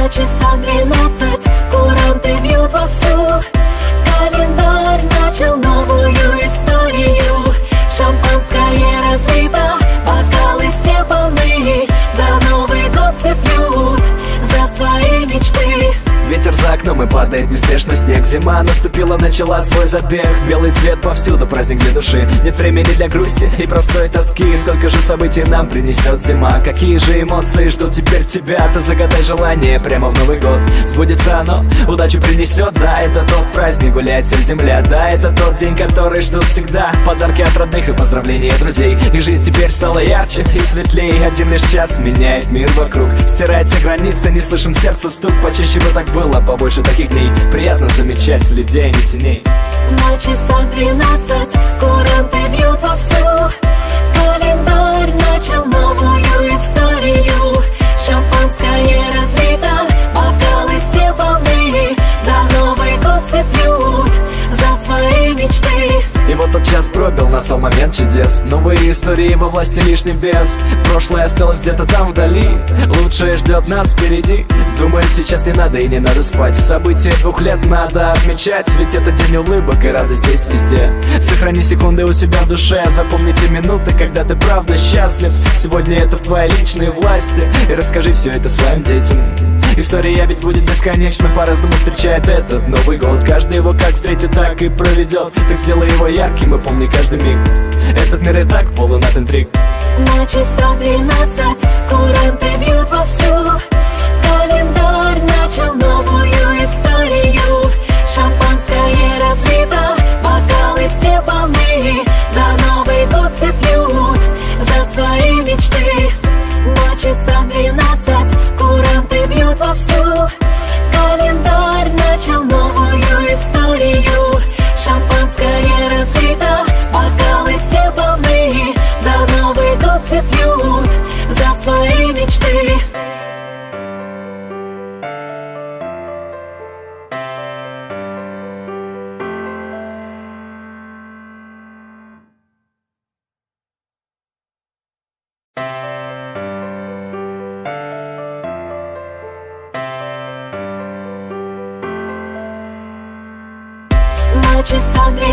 На часах 12, куранты бьют вовсю. Календарь начал новую историю. Шампанское разлито, бокалы все полны. За Новый год все пьют, за свои мечты. Ветер за окном и падает неспешно снег. Зима наступила, начала свой забег. Белый цвет повсюду, праздник для души. Нет времени для грусти и простой тоски. Сколько же событий нам принесет зима. Какие же эмоции ждут теперь тебя. То загадай желание прямо в Новый год. Сбудется оно, удачу принесет. Да, это тот праздник, гуляет вся земля. Да, это тот день, который ждут всегда. Подарки от родных и поздравления друзей. И жизнь теперь стала ярче и светлее. Один лишь час меняет мир вокруг. Стирает все границы, не слышен сердца стук. Почаще бы так было, побольше таких дней. Приятно замечать людей, не теней. На часах 12, куранты бьют вовсю. Календарь начал новую историю. Шампанское разлито, бокалы все полны. За Новый год все пьют, за свои мечты. И вот тот час пробил, настал момент чудес. Новые истории во власти лишь небес. Прошлое осталось где-то там вдали. Лучшее ждет нас впереди. Думаю, сейчас не надо и не надо спать. События 2 лет надо отмечать. Ведь это день улыбок и радость здесь везде. Сохрани секунды у себя в душе. Запомните минуты, когда ты правда счастлив. Сегодня это в твоей личной власти. И расскажи все это своим детям. История ведь будет бесконечно. По-разному встречает этот Новый год. Каждый его как встретит, так и проведет. Так сделай его ярким и помни каждый миг. Этот мир и так полон от интриг. На часах 12, куранты бьют вовсю. Календарь начал новую историю. Шампанское разлито, бокалы все полны. За Новый год все пьют, за свои мечты. На часах 12, куранты бьют вовсю. Календарь начал новую историю. Шампанское разлито, бокалы все полны. За Новый год все пьют, за свои мечты. На часах 12.